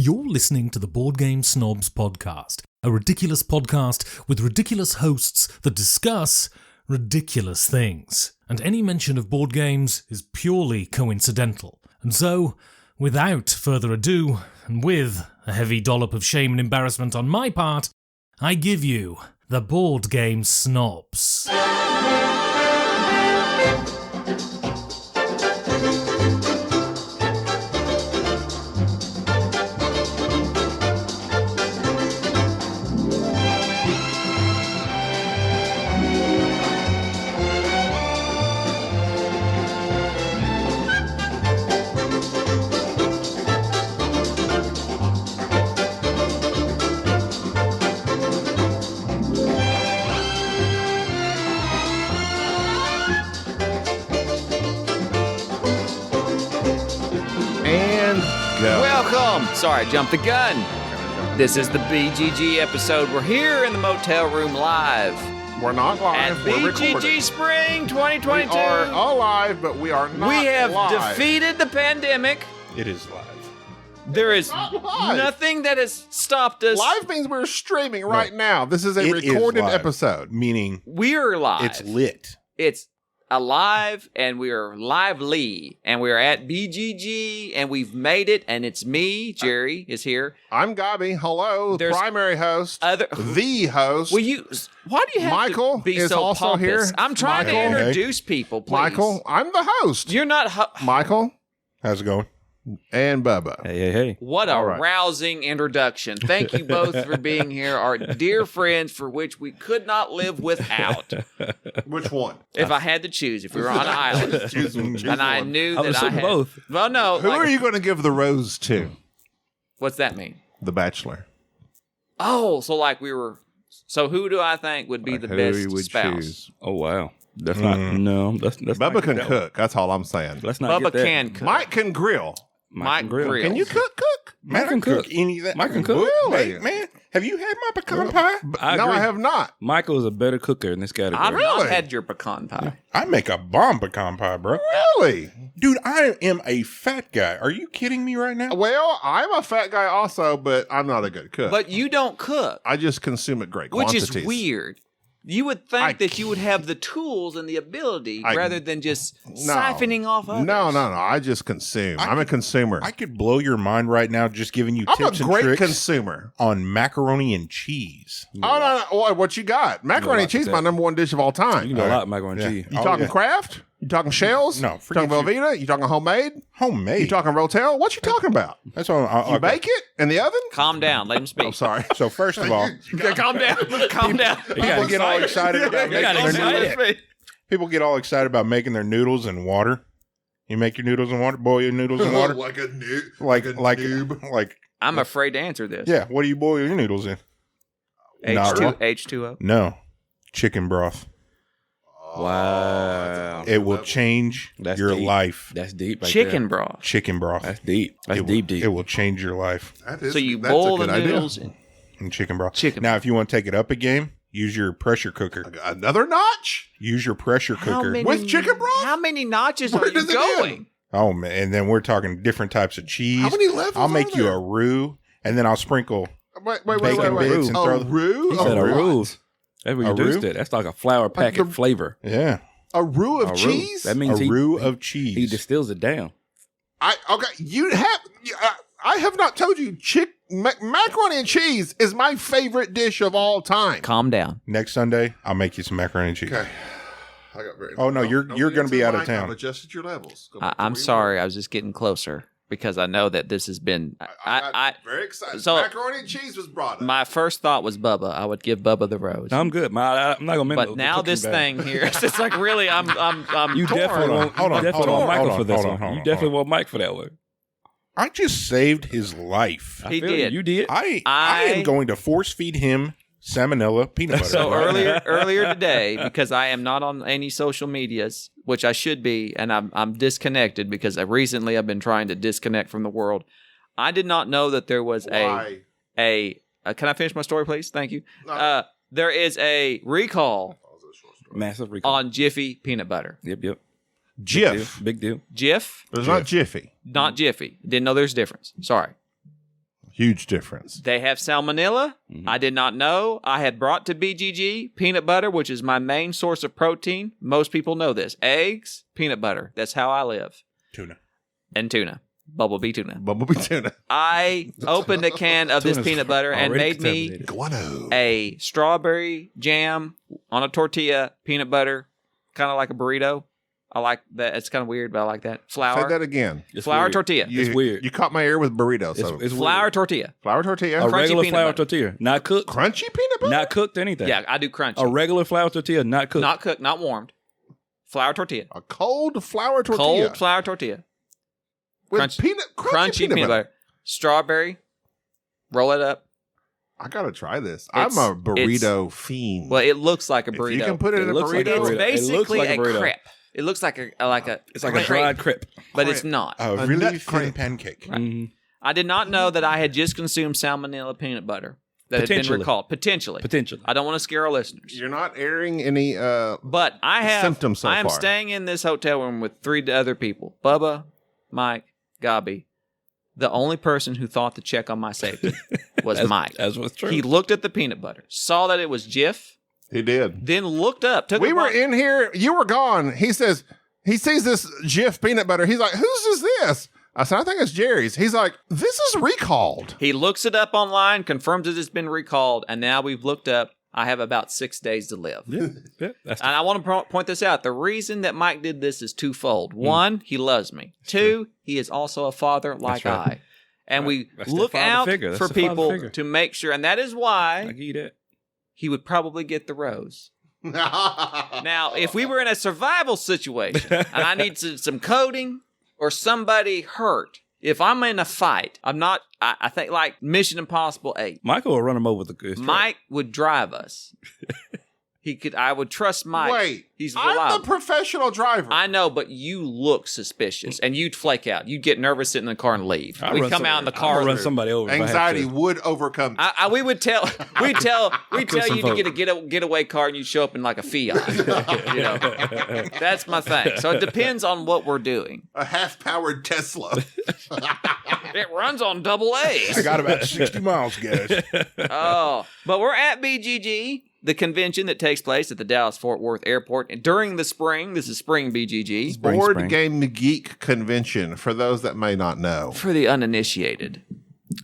You're listening to the Board Game Snobs podcast, a ridiculous podcast with ridiculous hosts that discuss ridiculous things. And any mention of board games is purely coincidental. And so, without further ado, and with a heavy dollop of shame and embarrassment on my part, I give you the Board Game Snobs. Welcome! Sorry, I jumped the gun. This is the BGG episode. We're here in the motel room live. We're not live. At We're BGG recording. Spring 2022. We are alive, but we are not We have live. defeated the pandemic. It is live. There is not live. nothing that has stopped us. Live means we're streaming right now. This is a It recorded is live, episode. meaning We're live. it's lit. It's alive, and we are lively, and we are at BGG, and we've made it, and it's me, Jerry, is here. I'm Gaby. Hello, There's primary host, Other. the host. Why do you have Michael to be is so also pompous? here. I'm trying Michael. to introduce people, please. Michael, I'm the host. You're not... Michael How's it going? and Bubba. Hey. What a All right. rousing introduction. Thank you both for being here, our dear friends for which we could not live without. Which one? If I had to choose, if we were on an island. Choose And I one. knew I that was I had... both. Well, no. Who like- are you going to give the rose to? What's that mean? The Bachelor. Oh, so like we were... So who do I think would be the Who best you would spouse? choose? Oh wow, that's not no. That's Bubba not can that cook. That's all I'm saying. One. Let's not Bubba get that. can cook. Mike can grill. Mike Grill. Can you cook? Mike can cook. Any of that? Mike can cook. Really? Hey, man, have you had my pecan pie? I No, agree. I have not. Michael is a better cooker in this category. I've Really? not had your pecan pie. I make a bomb pecan pie, bro. Really? Dude, I am a fat guy. Are you kidding me right now? Well, I'm a fat guy also, but I'm not a good cook. But you don't cook, I just consume it great which quantities. is weird. You would think that you would have the tools and the ability rather than just siphoning off others. No. I just consume. I'm a consumer. I could blow your mind right now just giving you I'm tips a and great tricks consumer. on macaroni and cheese. Oh, no. What you got? Macaroni and like cheese is that. my number one dish of all You time. can do a lot of macaroni and Yeah. cheese. You Oh, talking yeah. Kraft? You talking shells? No, You forget talking you. Velveeta? You talking homemade? Homemade. You talking Rotel? What you talking about? That's all. You bake it in the oven? Calm down. Let him speak. I'm sorry. So first of all, Okay, calm down. Calm down. people get all excited about You got making their excited. noodles. People get all excited about making their noodles in water. You make your noodles in water. Boil your noodles in water. like a noob. like I'm afraid to answer this. yeah. What do you boil your noodles in? H2O. No, chicken broth. Wow, It will change That's your deep. life. that's deep. Right Chicken there. broth. Chicken broth. That's deep. That's it will, deep. It will change your life So you boil the noodles. in chicken broth. Chicken Now, if you want to take it up a game, use your pressure cooker. Another notch? Use your pressure cooker. With chicken broth? How many notches Where are you does it going? end? Oh man! And then we're talking different types of cheese. How many levels I'll make are you there? a roux, and then I'll sprinkle. Wait. Bacon bits and A throw the- roux? He said a roux. That's what A you reduced roux? it. That's like a flour packet the- flavor. Yeah, A roux of A roux. cheese? That a means roux of he cheese. distills it down. I have not told you macaroni and cheese is my favorite dish of all time. Calm down. Next Sunday, I'll make you some macaroni and cheese. Okay. I got very Oh, no, you're gonna be out of town. Adjusted your levels. Go I'm back to where you sorry. I was just getting closer because I know that this has been. were. I I'm very excited. so- macaroni and cheese was brought up. my first thought was Bubba. I would give Bubba the rose. No, I'm good. I'm not gonna. But now this thing here, it's like really, I'm You torn. definitely want. Hold on, You definitely hold want on, Michael hold for this on, one. hold You on, definitely hold want Mike for that one. I just saved his life. He I feel did. You did. I I- am going to force feed him salmonella peanut butter. So earlier today, because I am not on any social medias, which I should be, and I'm disconnected because recently I've been trying to disconnect from the world. I did not know that there was Why? a can I finish my story, please? Thank you. No. There is a recall Massive recall. on Jiffy peanut butter. Yep. Jif. Big deal. Jif, There's not Jiffy. not Jiffy. Didn't know there's a difference. Sorry. Huge difference. They have salmonella. I did not know. I had brought to BGG peanut butter, which is my main source of protein. Most people know this. Eggs, peanut butter. That's how I live. Tuna. And tuna. Bumblebee tuna. Bumblebee tuna. I opened a can of this Tuna's peanut butter and already made me contaminated. Guano. a strawberry jam on a tortilla, peanut butter, kind of like a burrito. I like that. It's kind of weird, but I like that. Flour. Say that again. It's Flour weird. tortilla. It's weird. You caught my ear with burrito. So It's Flour weird. tortilla. flour tortilla. A crunchy regular peanut flour butter. tortilla, not cooked, Crunchy peanut butter? not cooked anything. Yeah, I do crunchy. A regular flour tortilla, not cooked. Not cooked, not warmed. Flour tortilla. A cold flour tortilla. Cold flour tortilla. with crunch- crunchy peanut butter. Strawberry. Roll it up. I gotta try this. It's- I'm a burrito fiend. Well, it looks like a burrito. If you can put it in a looks like a burrito, It's burrito. It looks basically like a a burrito. crepe. It looks like a It's like a crepe, dried crepe. but it's not. A A really nut thin crepe. pancake. Mhm. I did not know that I had just consumed salmonella peanut butter that had been Potentially. recalled. Potentially. Potentially. I don't want to scare our listeners. you're not airing any. But I have Symptoms so I am far. staying in this hotel room with 3 other people. Bubba, Mike, Gaby. The only person who thought to check on my safety was Mike. That's what's true. He looked at the peanut butter, saw that it was Jif, He did. then looked up. Took We a were bite. in here. You were gone. He says he sees this Jif peanut butter. He's like, "Whose is this?" I said, "I think it's Jerry's." He's like, "This is recalled." He looks it up online, confirms it has been recalled, and now we've looked up. I have about 6 days to live. yeah, that's And I want to point this out. The reason that Mike did this is twofold. One, he loves me. Two, he is also a father like right. I. And we That's the look father out figure. That's for the father people figure. to make sure. And that is I why give you that. he would probably get the rose. Now, if we were in a survival situation and I need some coding or somebody hurt, if I'm in a fight, I think like Mission Impossible 8, Michael will run him over with the good. Mike would drive us. I would trust Mike. Wait, He's I'm reliable. the professional driver. I know, but you look suspicious, and you'd flake out. You'd get nervous, sit in the car, and leave. I'll We'd run come out in the I'll car. run somebody over. if I have Anxiety to. would overcome. We would tell you some to get a getaway car, and you show up in like a Fiat. You know, that's my thing. So it depends on what we're doing. A half-powered Tesla. It runs on double I A's. got about 60 miles, guys. Oh, but we're at BGG, the convention that takes place at the Dallas-Fort Worth Airport during the spring. This is spring BGG. Spring, Board spring. Game Geek Convention, for those that may not know. For the uninitiated,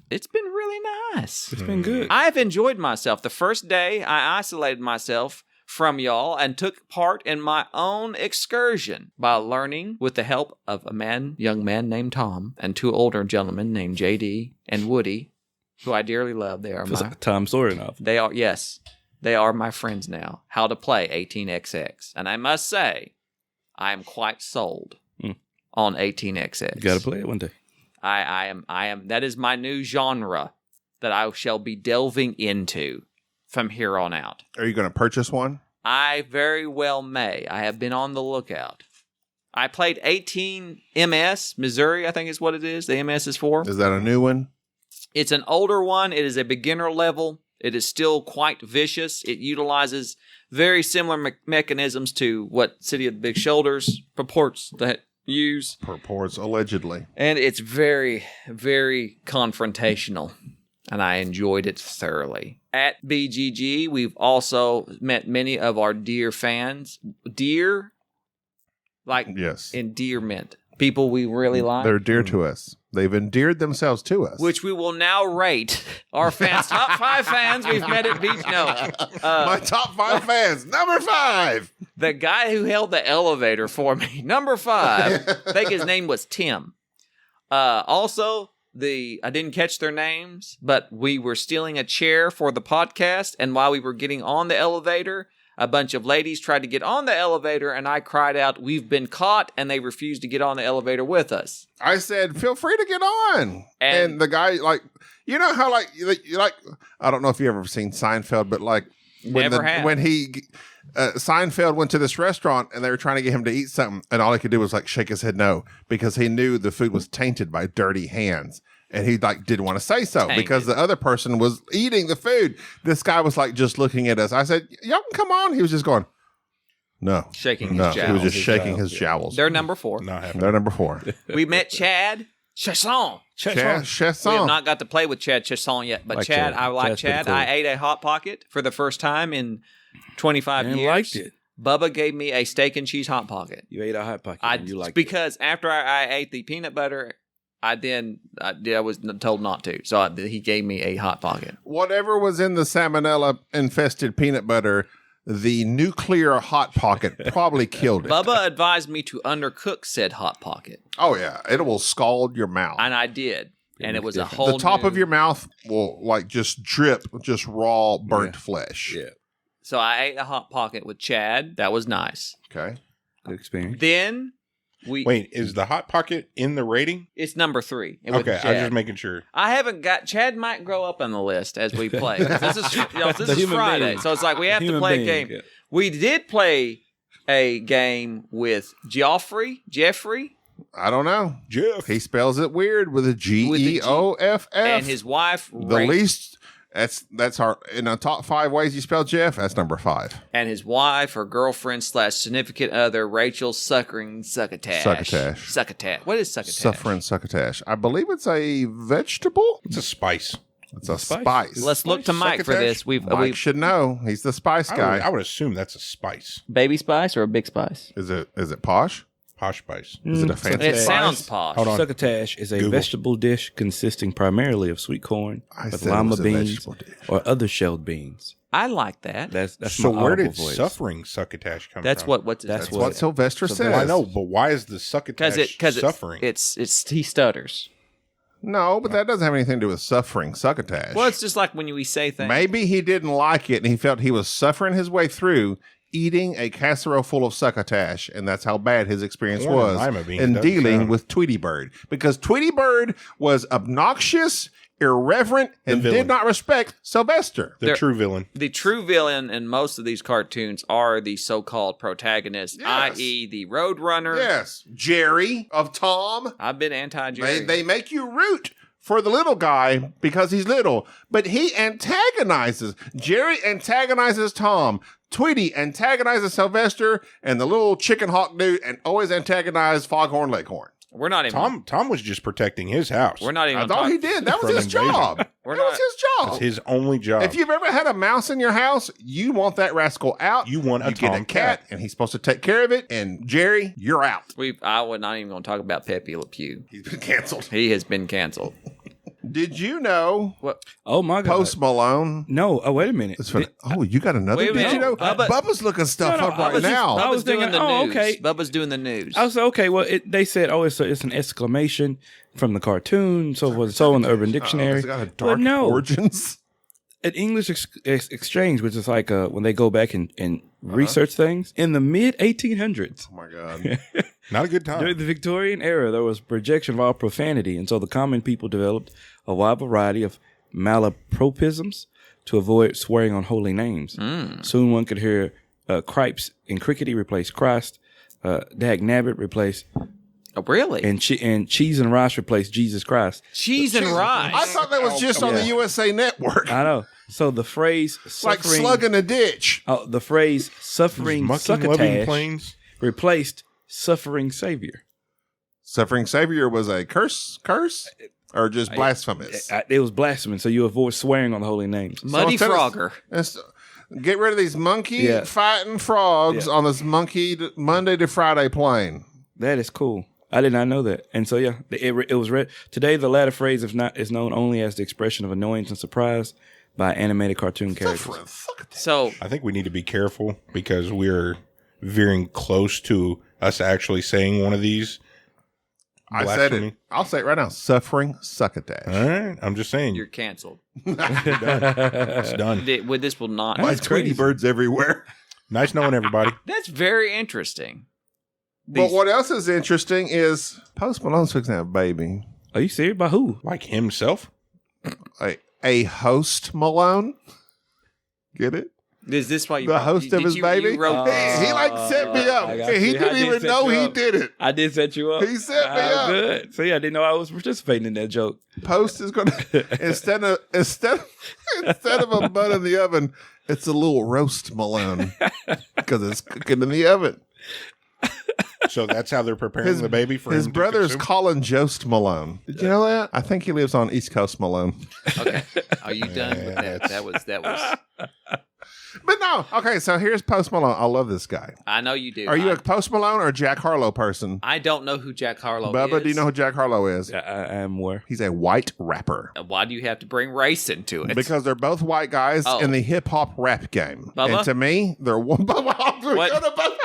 it's been really nice. It's been good. I've enjoyed myself. The first day, I isolated myself from y'all and took part in my own excursion by learning with the help of a young man named Tom and 2 older gentlemen named JD and Woody, who I dearly love. They are Feels like a Tom Sawyer novel. they are my friends now. How to play 18XX. And I must say, I am quite sold on 18XX. You got to play it one day. I am that is my new genre that I shall be delving into from here on out. Are you going to purchase one? I very well may. I have been on the lookout. I played 18 MS, Missouri, I think is what it is. The MS is for. Is that a new one? It's an older one. It is a beginner level. It is still quite vicious. It utilizes very similar mechanisms to what City of the Big Shoulders purports to use. Purports, allegedly. And it's very, very confrontational. And I enjoyed it thoroughly. At BGG, we've also met many of our dear fans. Dear, like Yes. endearment. People we really like. They're dear to us. They've endeared themselves to us. Which we will now rate our fans. Top 5 fans we've met at BGG. No. My top 5 fans. Number 5. The guy who held the elevator for me. Number 5. I think his name was Tim. Also, I didn't catch their names, but we were stealing a chair for the podcast, and while we were getting on the elevator, a bunch of ladies tried to get on the elevator, and I cried out, "We've been caught," and they refused to get on the elevator with us. I said, feel free to get on. And- And the guy, like, you know how, like, I don't know if you ever seen Seinfeld, but like, Never have. when Seinfeld went to this restaurant and they were trying to get him to eat something, and all he could do was like shake his head no, because he knew the food was tainted by dirty hands. And he like didn't want to say so because the other person was eating the food. This guy was like just looking at us. I said, y'all can come on. He was just going, no. Shaking his No, he was jowls. just shaking his jowls. They're number 4. Not happening. They're number 4. We met Chad. Chasson. Chasson. We have not got to play with Chad Chasson yet, but Like Chad, Chad. I like Chad's pretty Chad. cool. I ate a Hot Pocket for the first time in 25 And years. liked it. Bubba gave me a steak and cheese Hot Pocket. You ate a Hot Pocket. And you liked it. Because after I ate the peanut butter, I was told not to. So he gave me a Hot Pocket. Whatever was in the salmonella infested peanut butter, the nuclear Hot Pocket probably killed it. Bubba advised me to undercook said Hot Pocket, Oh yeah, it will scald your mouth. and I did. And it was a different. whole The top of new- your mouth will like just drip, just raw burnt flesh. Yeah. So I ate a Hot Pocket with Chad. That was nice. Okay. Good experience. Then Wait, is the Hot Pocket in the rating? it's number 3. with Okay, I was Chad. just making sure. I haven't got Chad might grow up on the list as we play. This is this The is human Friday, being. so it's like we have to Human play being, a game. yeah. We did play a game with Jeffrey, I don't know. Jeff. He spells it weird with a G. Geoff. and his wife, the least. That's our in the top 5 ways you spell Jeff. That's number 5. and his wife or girlfriend / significant other, Rachel Succotash. Succotash. What is Succotash? Sufferin succotash. I believe it's a vegetable. It's a spice. It's a Spice? spice. Let's look to Mike for Succotash? this. Mike should know. He's the spice I guy. would assume that's a spice. baby spice or a big spice. Is it posh? Posh spice. Is it a fancy It spice? sounds posh. Hold on. Succotash is a Google. vegetable dish consisting primarily of sweet corn I with said it lima was a beans vegetable dish. or other shelled beans. I like that. That's So my where audible did voice. suffering succotash come That's from? what's That's That's what- what Sylvester says. Well, I know, but why is the succotash because suffering? it's he stutters. No, but that doesn't have anything to do with suffering succotash. Well, it's just like when we say things. Maybe he didn't like it and he felt he was suffering his way through eating a casserole full of succotash, and that's how bad his experience Corn and was lima beans in doesn't dealing sound- with Tweety Bird. Because Tweety Bird was obnoxious, irreverent, and villain. did not respect Sylvester. the They're- true villain. The true villain in most of these cartoons are the so-called protagonists, Yes. i.e., the Roadrunner. Yes. Jerry of Tom. I've been anti-Jerry. They make you root for the little guy because he's little, but he antagonizes. Jerry antagonizes Tom. Tweety antagonizes Sylvester, and the little chicken hawk dude and always antagonized Foghorn Leghorn. We're not even. Tom was just protecting his house. We're not even. I thought he did. That was From his invasion. job. That We're was not- his It's job. his only job. If you've ever had a mouse in your house, you want that rascal out. You want a get a Tom cat, cat. and he's supposed to take care of it. And Jerry, you're out. I was not even going to talk about Pepe Le Pew. He's been canceled. He has been canceled. Did you know Oh my God. Post Malone? No, oh, wait a minute. Is fin- you got another? Wait a Did you minute. know? Bubba- Bubba's looking stuff No, up I right was just- now. I was Bubba's doing thinking, the oh, news. okay. Bubba's doing the news. I was okay. Well, they said, it's an exclamation from the cartoon, so forth and so on the Urban Dictionary. It's got a But dark no, origins. an English exchange, which is like when they go back and research things in the mid 1800s. Oh my god! Not a good time. During the Victorian era, there was projection of all profanity, and so the common people developed a wide variety of malapropisms to avoid swearing on holy names. Soon one could hear cripes and crickety replace Christ, dag nabbit replace, Oh, really? and cheese and rice replace Jesus Christ. Cheese and rice. I thought that was just on the USA Network, I know. So the phrase like suffering, slug in a ditch. the phrase suffering Mucking loving succotash planes. replaced suffering savior. Suffering Savior was a curse, or just blasphemous. It was blasphemous, so you avoid swearing on the holy names. Muddy instead of- Frogger. Let's get rid of these monkey Yeah. fighting frogs on this monkey Monday to Friday plane. That is cool. I did not know that. And so, yeah, it was read. Today, the latter phrase is known only as the expression of annoyance and surprise by animated cartoon characters. Suffering succotash. So I think we need to be careful because we're veering close to us actually saying one of these. I said it. Blasphemy. I'll say it right now. Suffering succotash. All right. I'm just saying. you're canceled. It's done. This will not. My That's Tweety crazy. birds everywhere. Nice knowing everybody. That's very interesting. But what else is interesting is Post Malone's fixing to have a baby. Are you serious? By who? Like himself. A host Malone. Get it? Is this why you The host of his baby? You wrote He like set me up. I got He you. I didn't did even set know you he up. did it. I did set you up. He set me up. Good. See, I didn't know I was participating in that joke. Post is going to instead of a bun in the oven, it's a little roast Malone because it's cooking in the oven. So that's how they're preparing the baby for his him to brother's consume? Colin Jost Malone. Did you know that? I think he lives on East Coast Malone. Okay. Are you done with that? That was. But no. Okay, so here's Post Malone. I love this guy. I know you do. Are you a Post Malone or a Jack Harlow person? I don't know who Jack Harlow is. Bubba, do you know who Jack Harlow is? I am aware. He's a white rapper. Why do you have to bring race into it? Because they're both white guys in the hip hop rap game. Bubba? And to me, they're one. Bubba,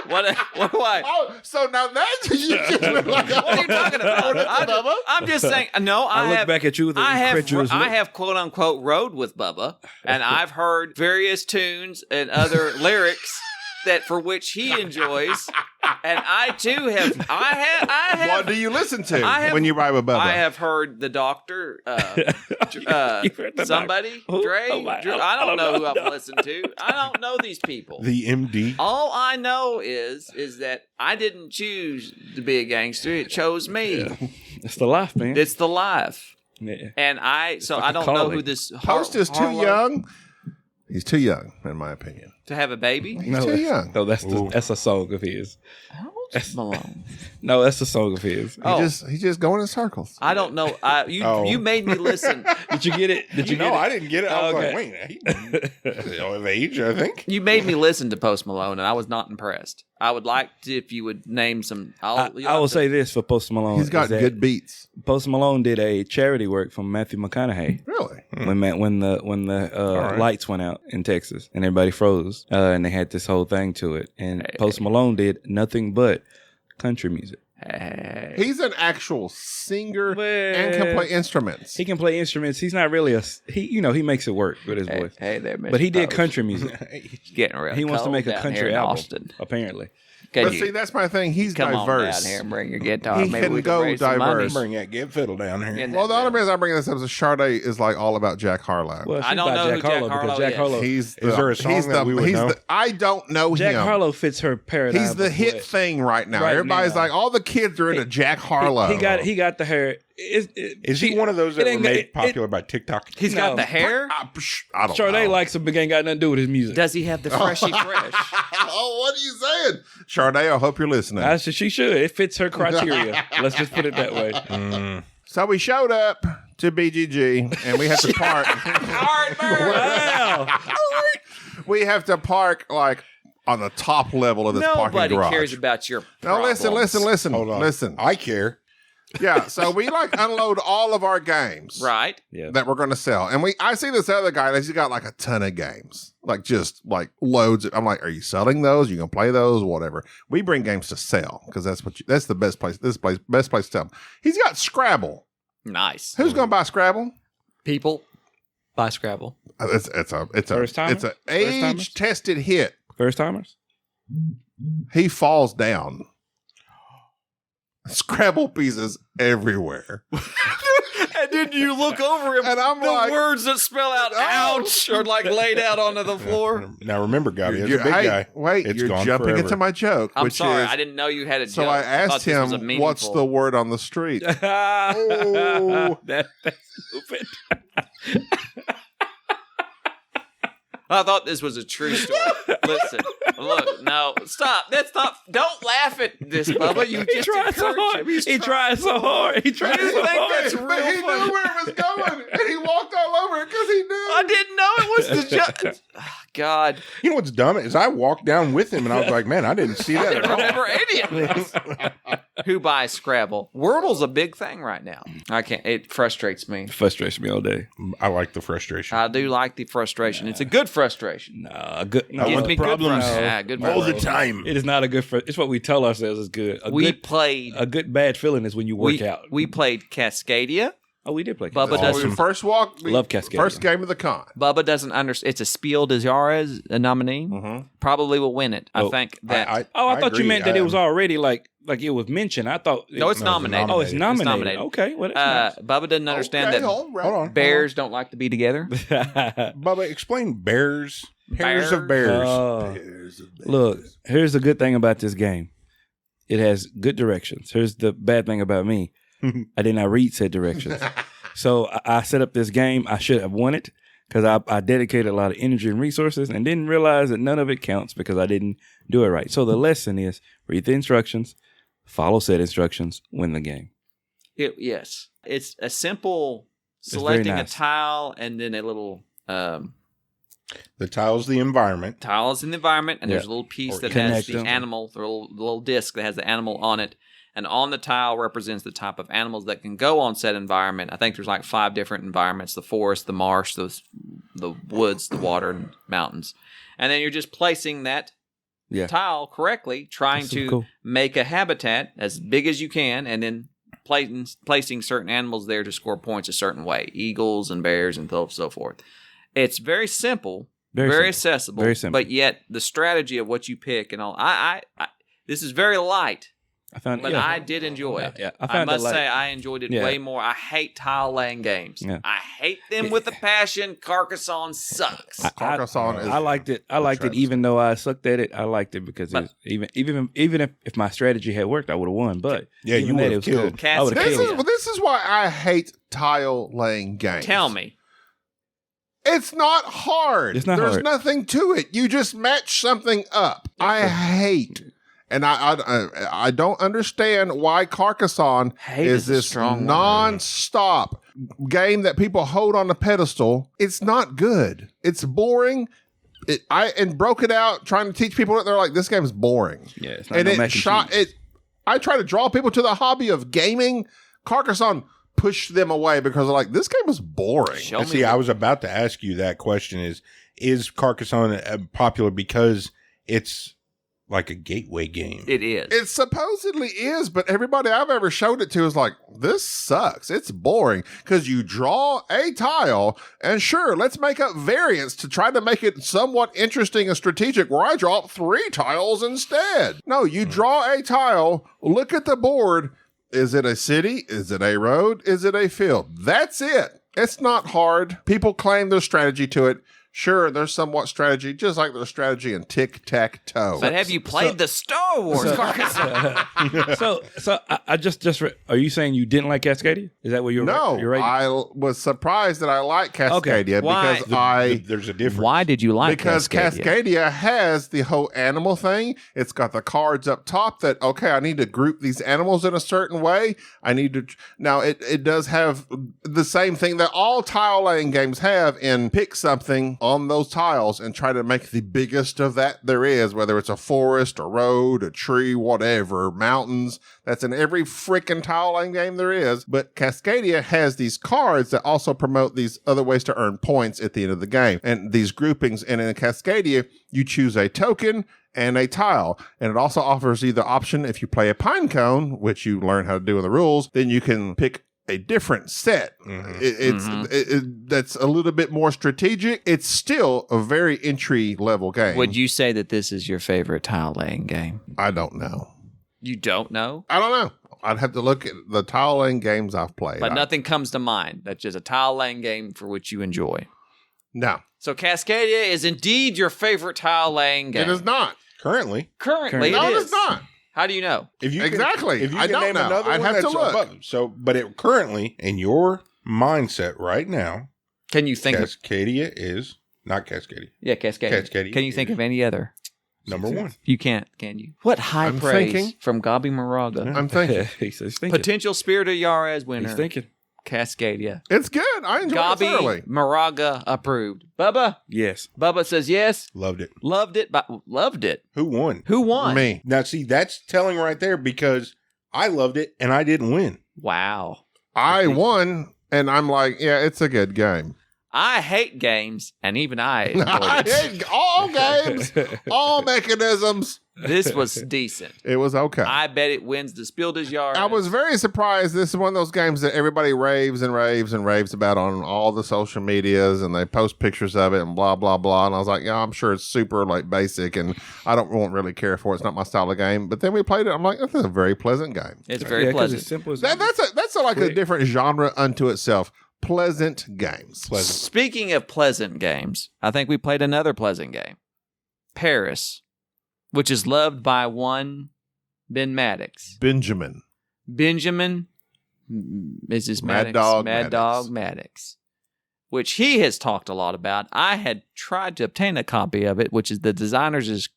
What do I? Oh, so now that's you just like, What are you talking about? I'm just saying. No, I look back at you with an incredulous look. I have quote unquote rode with Bubba, and I've heard various tunes and other lyrics that for which he enjoys, and I too have. I have. What do you listen to when you ride with Bubba? I have heard the Doctor. Somebody, Dre. I don't know who I've listened to. I don't know these people. The MD. All I know is that I didn't choose to be a gangster. It chose me. Yeah. It's the life, man. It's the life. Yeah. And I don't know who this Post is too Harlow- young. He's too young, in my opinion. to have a baby. He's too young. No, that's a song of his. How old's Malone? No, that's a song of his. He's just going in circles. I don't know. You made me listen. Did you get it? Did you get it? I didn't get it. I was Okay. like, wait, he's of age, I think. You made me listen to Post Malone, and I was not impressed. I would like to, if you would name some. I will say this for Post Malone. He's got is that good beats. Post Malone did a charity work from Matthew McConaughey Really? when the lights went out in Texas and everybody froze and they had this whole thing to it. And Post Malone did nothing but country music. Hey. He's an actual singer and can play instruments. He can play instruments. He's not really he makes it work with his voice. Hey there, Mr. But he did Post. country music. It's getting real. He wants to cold make a down country here in album, Austin. apparently. Can But you see, that's my thing. He's come on diverse. down here and bring your guitar? He Maybe can we go raise some money. diverse. Bring that get fiddle down here. In Well, the that only reason I bring this up is Sade is like all about Jack Harlow. Well, I she's don't by know who Jack Harlow because is. Jack Harlow. He's Is there a song that we would know? I don't know Jack him. Harlow fits her paradigm. He's the of hit what- thing right now. Right Everybody's now. like, all the kids are into Jack Harlow. He got the hair. Is he one of those that were made popular by TikTok? He's got the hair. I don't Sade know. likes him, but ain't got nothing to do with his music. Does he have the freshy fresh? Oh, what are you saying? Sade, I hope you're listening. She should. It fits her criteria. Let's just put it that way. So we showed up to BGG and we had to park. Wow. We have to park like on the top level of this parking Nobody garage. cares about your. No, listen. Hold on. Listen. I care. Yeah, so we like unload all of our games Right. Yeah. that we're going to sell. And I see this other guy that's got like a ton of games, like just like loads. I'm like, are you selling those? You going to play those? Whatever. We bring games to sell because that's the best place. Best place to sell them. He's got Scrabble. Nice. Who's going to buy Scrabble? People buy Scrabble. It's First timer? an age tested hit. First timers? He falls down. Scrabble pieces everywhere. And then you look over him, And I'm the like, words that spell out "ouch" are like laid out onto the floor. Now remember, Gaby, as a big guy. Wait, it's you're gone jumping forever. into my joke. I'm which sorry, is, I didn't know you had a joke. so I thought asked this was a him, meaningful- what's the word on the street? Oh. That's stupid. I thought this was a true story. Listen, look, no, stop. That's not. Don't laugh at this, Bubba. You He just tried so encouraged hard. him. He's He tried so hard. He tried You so think hard. that's real But he funny. knew where it was going, and he walked all over it because he knew. I didn't know it was the joke. Oh, God, You know what's dumb is I walked down with him and I was like, man, I didn't see I that at didn't all. remember any of this. Who buys Scrabble? Wordle's a big thing right now. I can't. It frustrates me. Frustrates me all day. I like the frustration. I do like the frustration. It's a good frustration. Nah, good. No, Gives the me problem. good frustration. Good all the frustration. time. It is not a good. It's what we tell ourselves is good. We played. A good bad feeling is when you work out. We played Cascadia. Oh, we did play. Bubba Cascadia. does- We first walk. Love Cascadia. First game of the con. Bubba doesn't understand. It's a Spiel des Jahres, a nominee. Probably will win it. I Oh, think that. I thought you agree. meant that it was already like it was mentioned. I thought. no, it's nominated. Oh, it's nominated. nominated. Okay, well, that's Bubba doesn't understand Okay, that all right. Hold on. bears don't like to be together. nice. Bubba, explain bears. Pairs of Bears? bears. Look, here's the good thing about this game. It has good directions. Here's the bad thing about me. I did not read said directions. So I set up this game. I should have won it because I dedicated a lot of energy and resources and didn't realize that none of it counts because I didn't do it right. So the lesson is read the instructions, follow said instructions, win the game. Yes. It's a simple very selecting nice. a tile and then a little The tile's the environment. tiles in the environment, and there's a Yeah. little piece Or that has connect the them. animal, the little disc that has the animal on it. And on the tile represents the type of animals that can go on said environment. I think there's like 5 different environments: the forest, the marsh, the woods, the water, and mountains. And then you're just placing that Yeah. tile correctly, trying That's to so cool. make a habitat as big as you can, and then placing certain animals there to score points a certain way: eagles and bears and so forth. It's very simple, very simple. accessible, Very simple. but yet the strategy of what you pick and all. I this is very light, I found, but I did enjoy it. Yeah, I I found must it like, say I enjoyed it Yeah. way more. I hate tile laying games. Yeah. I hate them with a passion. Carcassonne sucks. Carcassonne is. I liked it. I liked it, travesty. even though I sucked at it. I liked it because But- even if my strategy had worked, I would have won. But Yeah, even you that, would've it was killed. good. I would have This killed. is this is why I hate tile laying games. Tell me. It's not hard. It's not There's hard. nothing to it. You just match something up. I hate, and I don't understand why Carcassonne Hate is is a this strong word. non-stop game that people hold on a pedestal. It's not good. It's boring. And broke it out trying to teach people. They're like, this game is boring. Yeah, it's not And no it mac and shot cheese. it. I try to draw people to the hobby of gaming. Carcassonne pushed them away because they're like, this game is boring. Show And me see, I was about to ask you that question: is Carcassonne popular because it's like a gateway game? It is. It supposedly is, but everybody I've ever showed it to is like, this sucks. It's boring because you draw a tile and sure, let's make up variants to try to make it somewhat interesting and strategic where I draw up 3 tiles instead. No, you draw a tile, look at the board. Is it a city? Is it a road? Is it a field? That's it. It's not hard. People claim there's strategy to it. Sure, there's somewhat strategy, just like there's strategy in tic-tac-toe. But have you played the Star Wars Carcassonne? So I just are you saying you didn't like Cascadia? Is that what you're? No, you're right. I was surprised that I like Cascadia Why? because There's a difference. Why did you like because Cascadia has the whole animal thing. It's got the cards up top that, okay, I need to group these animals in a certain way. I need to, now it does have the same thing that all tile laying games have in pick something on those tiles and try to make the biggest of that there is, whether it's a forest, a road, a tree, whatever, mountains. That's in every freaking tile laying game there is. But Cascadia has these cards that also promote these other ways to earn points at the end of the game. And these groupings, and in Cascadia, you choose a token and a tile. And it also offers you the option, if you play a pine cone, which you learn how to do in the rules, then you can pick a different set. That's a little bit more strategic. It's still a very entry level game. Would you say that this is your favorite tile laying game? I don't know. You don't know? I don't know. I'd have to look at the tile laying games I've played. But nothing comes to mind. That's just a tile laying game for which you enjoy. No, So Cascadia is indeed your favorite tile laying game. it is not. Currently, Currently, No, it it is. is not. How do you know? if you Exactly. if you I can don't name know. another I'd one have to that's look. above. So, but it currently in your mindset right now, Can you think of... Cascadia is not Cascadia. Yeah, Cascadia. Cascadia Can you think is- of any other? Number one. You can't, can you? What high I'm praise thinking. from Gaby Moraga. I'm thinking. He's thinking. Potential Spirit of Yares winner. He's thinking. Cascadia. It's good. I enjoy it Gaby thoroughly. Moraga approved. Bubba. Yes. Bubba says yes. Loved it. Loved it. But loved it. Who won? Who won? Me. Now, see, that's telling right there because I loved it and I didn't win. Wow. I won, and I'm like, yeah, it's a good game. I hate games, and even I enjoyed I it. hate all games, all mechanisms. This was decent. It was okay. I bet it wins the Spiel des Jahres. I was very surprised. This is one of those games that everybody raves and raves and raves about on all the social medias, and they post pictures of it and blah, blah, blah. And I was like, yeah, I'm sure it's super like basic, and won't really care for it. It's not my style of game. But then we played it. I'm like, that's a very pleasant game. It's very 'cause pleasant. It's simple as That's like a Quick. different genre unto itself. Pleasant games. Pleasant. Speaking of pleasant games, I think we played another pleasant game. Paris, which is loved by one Ben Maddox. Benjamin. Benjamin Mrs. Mad Maddox. Dog Mad Maddox. Dog Maddox. Which he has talked a lot about. I had tried to obtain a copy of it, which is the designers is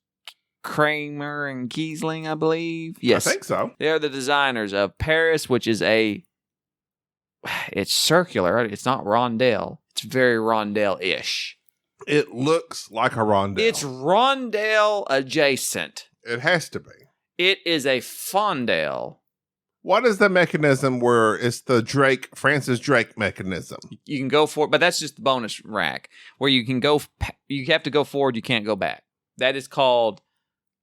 Kramer and Kiesling, I believe. Yes. I think so. They are the designers of Paris, which is it's circular. It's not rondelle. It's very rondelle-ish. It looks like a rondelle. It's rondelle adjacent. It has to be. It is a fondelle. What is the mechanism where it's the Francis Drake mechanism? You can go forward, but that's just the bonus rack where you can go. You have to go forward. You can't go back. That is called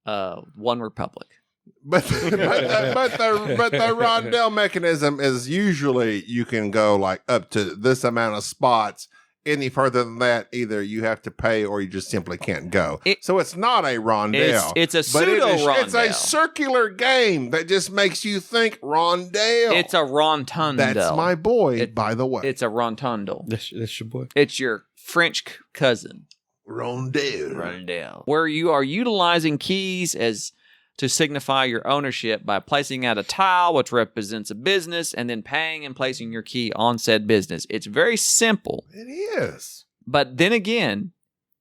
One Republic. But the rondelle mechanism is usually you can go like up to this amount of spots. Any further than that, either you have to pay or you just simply can't go. So it's not a rondelle. It's a pseudo-rondelle. It's a circular game that just makes you think rondelle. It's a rotundelle. That's my boy, by the way. It's a rotundelle. That's your boy. It's your French cousin. Rondelle. Where you are utilizing keys to signify your ownership by placing out a tile, which represents a business, and then paying and placing your key on said business. It's very simple. It is. But then again,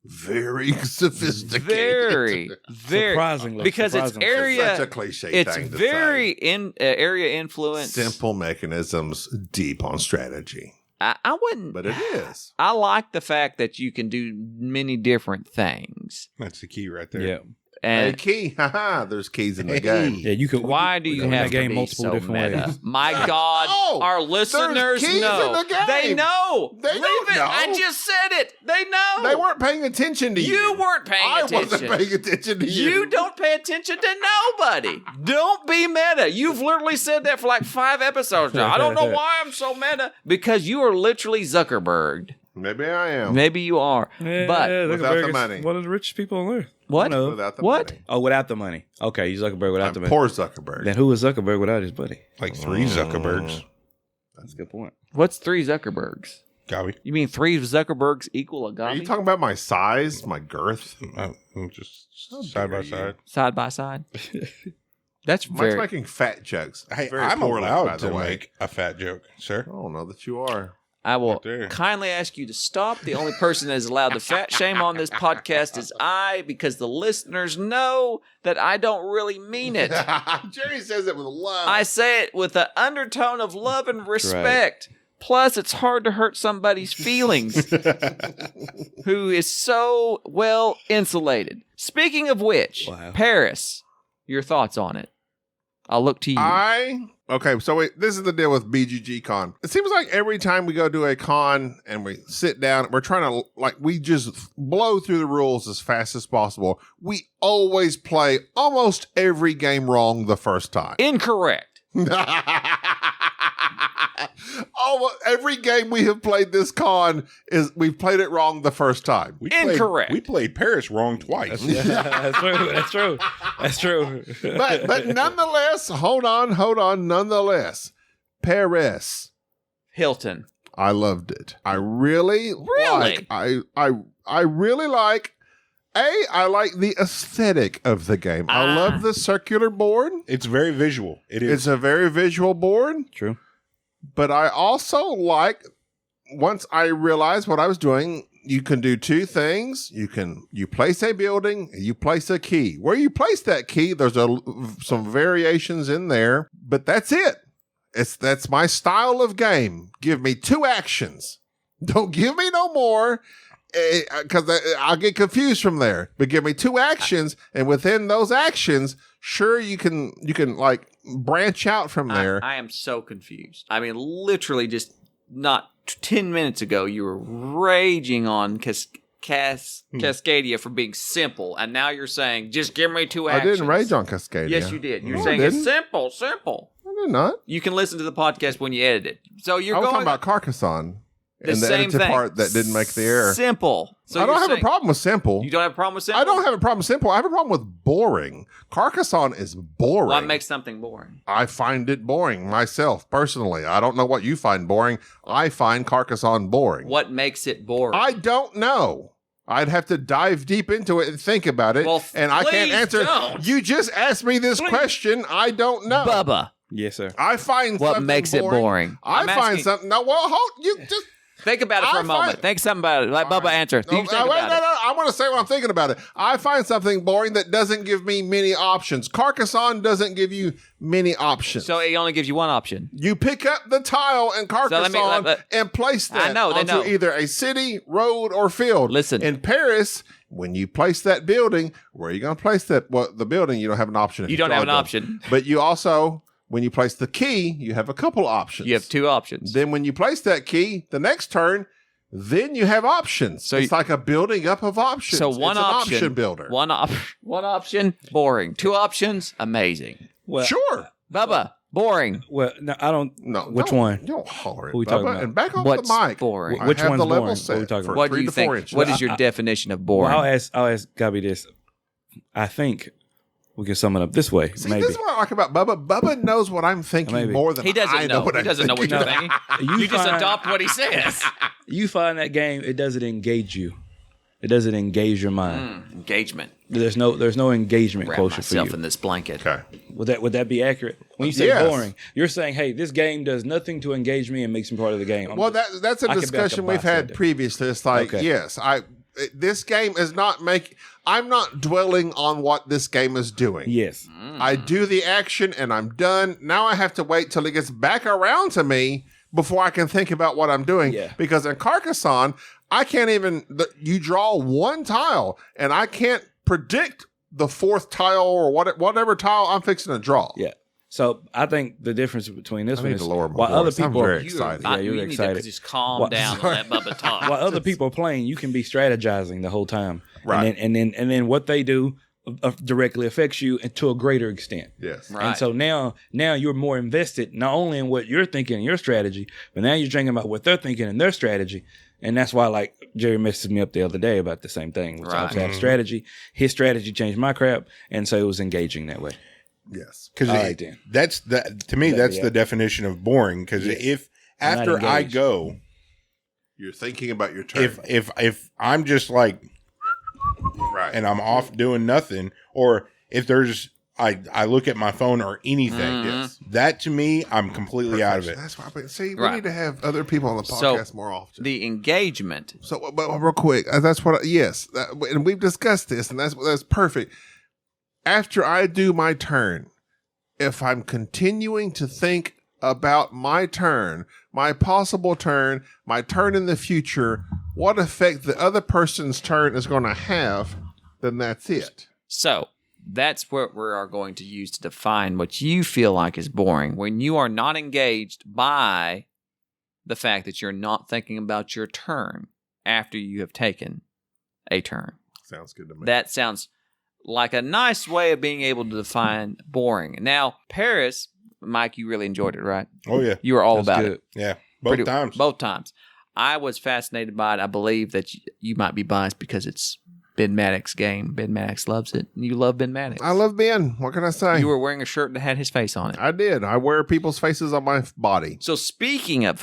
very sophisticated. Very Surprisingly. Because surprisingly. it's area. Such a cliche It's thing to very say. area influence. Simple mechanisms, deep on strategy. I wouldn't. But it is. I like the fact that you can do many different things. That's the key right there. Yeah. A And key. Haha, there's keys in the game. Yeah, you can. why do you win have that game to be multiple so different meta? ways? My God, Oh, our listeners keys know. in the game. They know. They Leave don't it. know. I just said it. They know. They weren't paying attention to you. You weren't paying I attention. wasn't paying attention to you. You don't pay attention to nobody. Don't be meta. You've literally said that for like 5 episodes now. I don't know why I'm so meta. Because you are literally Zuckerberg. Maybe I am. Maybe you are. Yeah, But Without Zuckerberg the is money. one of the richest people on earth. what? No. Without the What? money. Oh, without the money. Okay, you Zuckerberg without the money. Poor Zuckerberg. Then who is Zuckerberg without his buddy? Like 3 Zuckerbergs. That's a good point. What's 3 Zuckerbergs? Gaby. You mean 3 Zuckerbergs equal a Are Gaby? you talking about my size, my girth? I'm just side by side. Side by side? That's Mike's very... making fat jokes. Hey, Very I'm poorly, by allowed the to way. make a fat joke, sir. I don't know that you are. I will Right there. kindly ask you to stop. The only person that is allowed to fat shame on this podcast is I, because the listeners know that I don't really mean it. Jerry says it with love. I say it with an undertone of love and respect. Plus, it's hard to hurt somebody's feelings who is so well insulated. Speaking of which, Wow. Paris, your thoughts on it? I'll look to you. Okay, so this is the deal with BGG Con. It seems like every time we go to a con and we sit down, we're trying to, we just blow through the rules as fast as possible. We always play almost every game wrong the first time. Incorrect. Every game we have played this con we've played it wrong the first time. Incorrect. We played Paris wrong twice. That's true. That's true. That's true. But nonetheless, hold on. Nonetheless, Paris. Hilton. I loved it. I really Really? I really like. I like the aesthetic of the game. I love the circular board. It's very visual. It is. It's a very visual board. True. But I also like, once I realized what I was doing, you can do 2 things. You place a building, and you place a key. Where you place that key, there's some variations in there, but that's it. That's my style of game. Give me 2 actions. Don't give me no more, because I'll get confused from there. But give me 2 actions, and within those actions, sure, you can like branch out from there. I am so confused. I mean, literally just not 10 minutes ago, you were raging on Cascadia for being simple, and now you're saying, just give me 2 I actions. didn't rage on Cascadia. Yes, you did. You're No, I saying it's didn't. simple. I did not. You can listen to the podcast when you edit it. So you're I was going talking about Carcassonne the and the same edited thing. part that didn't make the error. Simple. So I don't you're have a saying- problem with simple. You don't have a problem with simple? I don't have a problem with simple. I have a problem with boring. Carcassonne is boring. What makes something boring? I find it boring myself, personally. I don't know what you find boring. I find Carcassonne boring. What makes it boring? I don't know. I'd have to dive deep into it and think about it. Well, and I can't please answer. don't. You just asked me this question. I don't know. Bubba. Yes, sir. I find What something makes it boring? I I'm find asking- something. No, well, hold. You just Think about it for a moment. Think something about it. Let Bubba answer. No, wait, I want to say what I'm thinking about it. I find something boring that doesn't give me many options. Carcassonne doesn't give you many options. So it only gives you one option. You pick up the tile in Carcassonne and place that onto either a city, road, or field. Listen. In Paris, when you place that building, where are you going to place that? Well, the building, you don't have an option. You don't have an option. But you also... When you place the key, you have a couple options. You have 2 options. Then when you place that key, the next turn, then you have options. So it's like a building up of options. So one option builder. One option, boring. 2 options, amazing. Well, sure. Bubba, boring. Well, no, I don't. No, which one? You don't holler at Who we talking Bubba. about? And back off What's the mic. boring? Which I have one's the level boring? set What are we talking for about? What do 3 you to 4 think? inches. What is your definition of boring? Well, I'll ask Gaby this. I think we can sum it up this way. See, maybe. this is what I like about Bubba. Bubba knows what I'm thinking Maybe. more than he doesn't I know. He doesn't know what you're thinking. You just find- adopt what he says. You find that game, it doesn't engage you. It doesn't engage your mind. Engagement. There's no engagement Wrap quotient for myself you. in this blanket. Okay. Would that be accurate? When you say Yes. boring, you're saying, hey, this game does nothing to engage me and makes me part of the game. Well, that's a I could back discussion up we've by had that. previously. It's like, Okay. yes, this game is not I'm not dwelling on what this game is doing. Yes. I do the action and I'm done. Now I have to wait till it gets back around to me before I can think about what I'm doing. Yeah. Because in Carcassonne, I can't even, you draw one tile and I can't predict the 4th tile or whatever tile I'm fixing to draw. Yeah. So I think the difference between this I one need is to lower my while other voice. I'm people very excited. Yeah, you're you need excited. to just calm What- down and let Bubba talk. while other people are playing, you can be strategizing the whole time. Right. And then what they do directly affects you and to a greater extent. Yes. Right. And so now you're more invested not only in what you're thinking and your strategy, but now you're thinking about what they're thinking and their strategy. And that's why, like, Jerry messaged me up the other day about the same thing. Which I Right. have strategy. His strategy changed my crap, and so it was engaging that way. Yes. Because All right, then. that's to me that's the definition of boring. Because if I'm not after I engaged. go, You're thinking about your turn. if I'm just like right. and I'm off doing nothing, or if there's I look at my phone or anything, Yes. that to me I'm completely out of it. That's why. See, we Right. need to have other people on the So, podcast more often. The engagement. So, but real quick, that's what. And we've discussed this, and that's perfect. After I do my turn, if I'm continuing to think about my turn, my possible turn, my turn in the future, what effect the other person's turn is going to have, then that's it. So that's what we are going to use to define what you feel like is boring. When you are not engaged by the fact that you're not thinking about your turn after you have taken a turn. Sounds good to me. That sounds like a nice way of being able to define boring. Now, Paris, Mike, you really enjoyed it, right? Oh yeah, You were all That's about good. it. yeah, both times. Both times. I was fascinated by it. I believe that you might be biased because it's Ben Maddox's game. Ben Maddox loves it. You love Ben Maddox. I love Ben. What can I say? You were wearing a shirt that had his face on it. I did. I wear people's faces on my body. So speaking of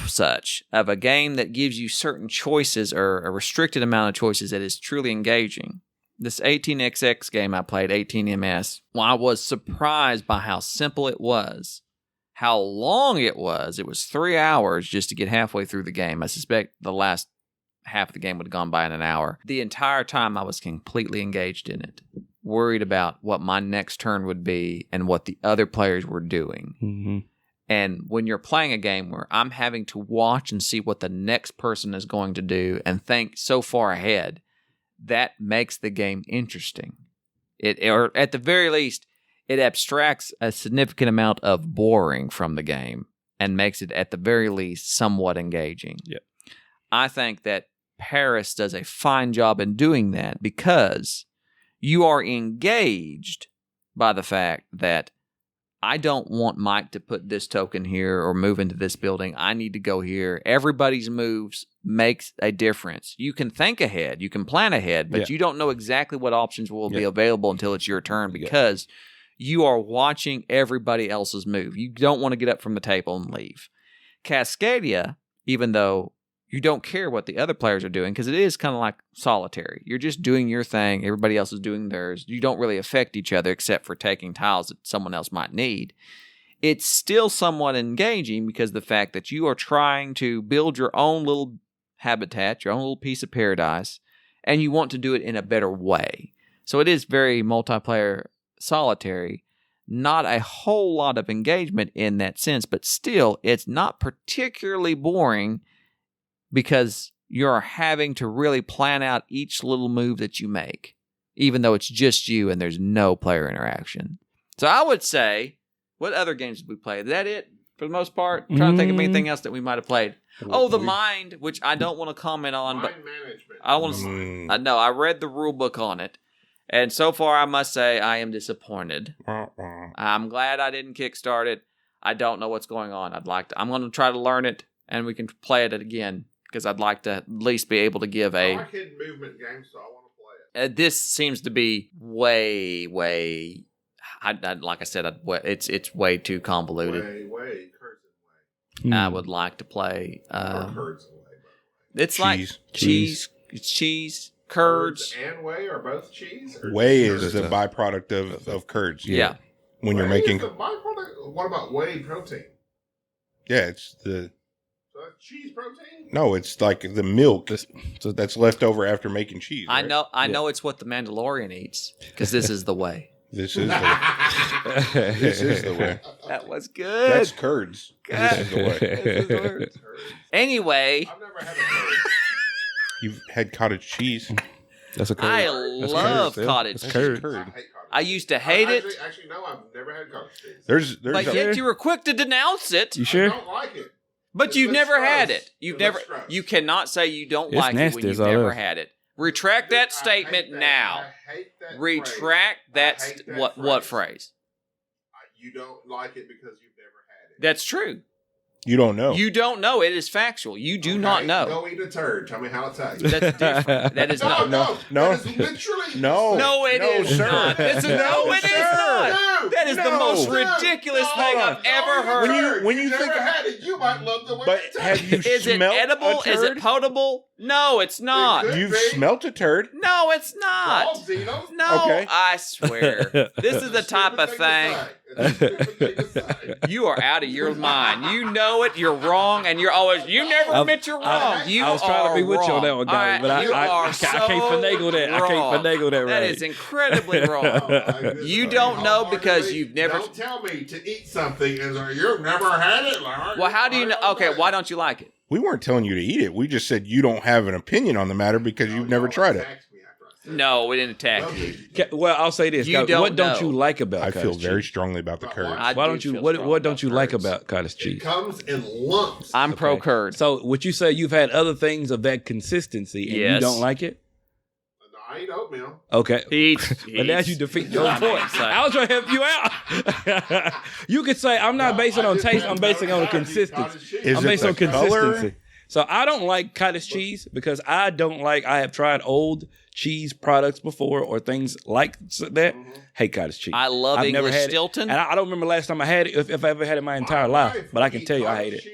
a game that gives you certain choices or a restricted amount of choices that is truly engaging, this 18XX game I played, 18MS, well, I was surprised by how simple it was, how long it was. It was 3 hours just to get halfway through the game. I suspect the last half of the game would have gone by in an hour. The entire time I was completely engaged in it, worried about what my next turn would be and what the other players were doing. Mm-hmm. And when you're playing a game where I'm having to watch and see what the next person is going to do and think so far ahead, that makes the game interesting. Or at the very least, it abstracts a significant amount of boring from the game and makes it, at the very least, somewhat engaging. Yep. I think that Paris does a fine job in doing that because you are engaged by the fact that I don't want Mike to put this token here or move into this building. I need to go here. Everybody's moves makes a difference. You can think ahead, you can plan ahead, but you don't know exactly what options will be available until it's your turn because you are watching everybody else's move. You don't want to get up from the table and leave. Cascadia, even though you don't care what the other players are doing because it is kind of like solitary. You're just doing your thing. Everybody else is doing theirs. You don't really affect each other except for taking tiles that someone else might need. It's still somewhat engaging because the fact that you are trying to build your own little habitat, your own little piece of paradise, and you want to do it in a better way. So it is very multiplayer solitary. Not a whole lot of engagement in that sense, but still, it's not particularly boring because you're having to really plan out each little move that you make, even though it's just you and there's no player interaction. So I would say, what other games did we play? Is that it for the most part? I'm trying to think of anything else that we might have played. Oh, the Mind, which I don't want to comment on, but management. I want to. I know I read the rule book on it, and so far I must say I am disappointed. I'm glad I didn't kickstart it. I don't know what's going on. I'm going to try to learn it, and we can play it again because I'd like to at least be able to give I like hidden movement games, so I want to play it. This seems to be way. Like I said, it's way too convoluted. Way. I would like to play. It's Cheese. like cheese. It's cheese, curds. And whey are both cheese? Whey is the byproduct of curds. Yeah. When you're Whey making. is the byproduct? What about whey protein? Yeah, it's the. So that's cheese protein? No, it's like the milk that's left over after making cheese. Right? I know it's what the Mandalorian eats because this is the way. This is the way. That was good. That's curds. This is the way. Anyway, I've never had a curd. You've had cottage cheese. That's a curd. I That's love curd. cottage That's cheese. curd. I hate cottage. I used to hate it, Actually, no, I've never had cottage cheese. There's but a, yet you were quick to denounce it. You I sure? don't like it. But you've It looks never had gross. it. You've It never. looks gross. You cannot say you don't It's like it nasty when you've as all never is. had it. Retract that I statement hate that. now. I hate that Retract that. I hate that What phrase? You don't like it because you've never had it. That's true. you don't know. You don't know. It is factual. You do not know. Go eat a turd. Tell me how it tastes. That's different. That is not. No. That is literally No. No, it is sir. not. It is No, not. No, That is the no. most Dude, ridiculous no, thing hold I've on. ever Go heard. eat a turd. when you You've think never of- had it, you might love the way But it tastes. have you Is it smelt edible? a Is turd? it potable? No, it's not. It You've could be. smelt a turd. No, it's not. All Zeno's. No, Okay. I swear. This is the type of thing. It's a stupid thing to say. You are out of your mind. You know it. You're wrong, and you're always. You never admit you're wrong. You I was trying to be are with you on wrong. that one, All Gaby, right, but you I are can't finagle that. I can't wrong. finagle that right. That is incredibly wrong. Oh, my goodness. You don't know because you've never. Don't tell me to eat something and you've never had it. Well, how do you know? Okay, why don't you like it? We weren't telling you to eat it. We just said you don't have an opinion on the matter because you've never tried it. No, we didn't attack you. Well, I'll say this. You Gaby, don't what don't know. you like about I cottage feel very cheese? strongly about the curds. I Why do don't you? feel What strong don't you about like curds. about cottage It cheese? comes in lumps. I'm pro curd. So, would you say you've had other things of that consistency and you Yes. don't like it? I eat oatmeal. Okay. He eats. But now you defeat your I own mean, point. it's like- I was trying to help you out. You could say I'm not basing on taste. I'm basing on consistency. Is I'm it based on the color? consistency. So I don't like cottage cheese because I don't like. I have tried old cheese products before or things like that. Hate cottage cheese. I love I've never English had it. Stilton. And I don't remember last time I had it. If I ever had it my entire life, but I can tell you I hate it.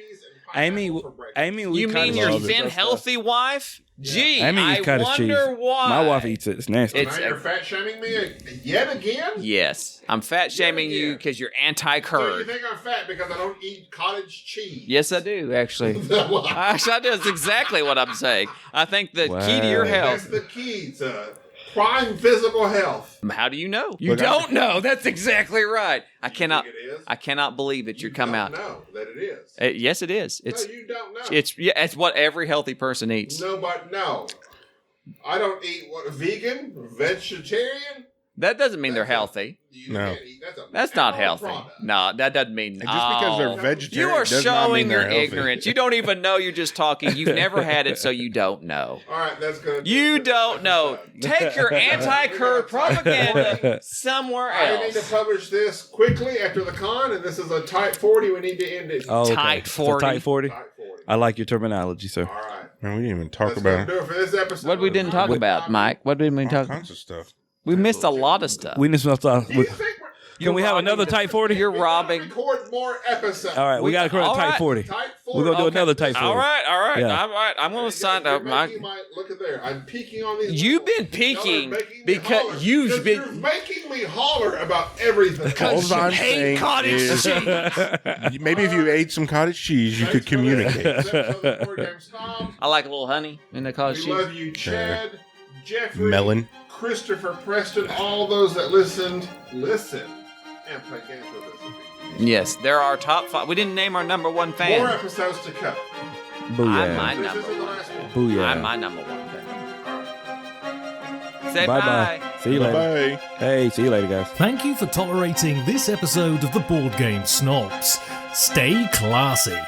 Amy, we You kinda mean your love it. thin, healthy wife? Gee, Amy I eats cottage wonder cheese. why. My wife eats it. It's nasty. It's- Now you're fat shaming me yet again? Yes, I'm fat shaming you again. because you're So you anti-curd. think I'm fat because I don't eat cottage cheese? Yes, I do actually. Well, Actually, I do. That's exactly what I'm saying. I think the key to your Wow. that's health. the key to prime physical health. How do you know? You Look, I- don't know. That's exactly right. I cannot. think it is? I cannot believe that you come out. No, that it is. Yes, it is. It's. No, you don't know. It's what every healthy person eats. No, but no. I don't eat vegan, vegetarian. That doesn't mean they're healthy. You No. can't eat. That's not healthy. No, that doesn't mean. And just because they're Oh. vegetarian You are does not mean showing they're your healthy. ignorance. You don't even know. You're just talking. You've never had it, so you don't know. All right, that's good. You don't know. Take your anti-curd propaganda somewhere I need to else. publish this quickly after the con, and this is a tight 40. We need to end it. Oh, okay. Tight It's a 40. tight 40. Tight 40. I like your terminology, sir. All right. Man, we didn't even talk That's gonna about do it for this episode. What we didn't talk about, Mike? What did we all talk? kinds of stuff. We missed a lot of stuff. We need some stuff. Do you think we're... Can we have another Type 40? You're robbing. Record more episodes. All right, we got to record a all Type right. 40. Type 40. We're going to do another Type 40. All right. Yeah. All right. I'm going to sign up. Look at there. I'm peeking on these. You've been Y'all are peeking making me because holler. you've been. You're making me holler about everything. Because you I'm hate saying cottage is- cheese. Maybe if you ate some cottage cheese, you could communicate. I like a little honey in the cottage We cheese. love you, Chad, Jeffrey, Melon. Christopher, Preston, all those that listened. Listen and play games with us. Yes, they're our top 5. We didn't name our number 1 fan. More episodes to come. I'm my Booyah. This number is the 1. last one. Booyah. I'm my number 1 fan. Say bye. Bye-bye. See you later. Bye. Hey, see you later, guys. Thank you for tolerating this episode of the Board Game Snobs. Stay classy.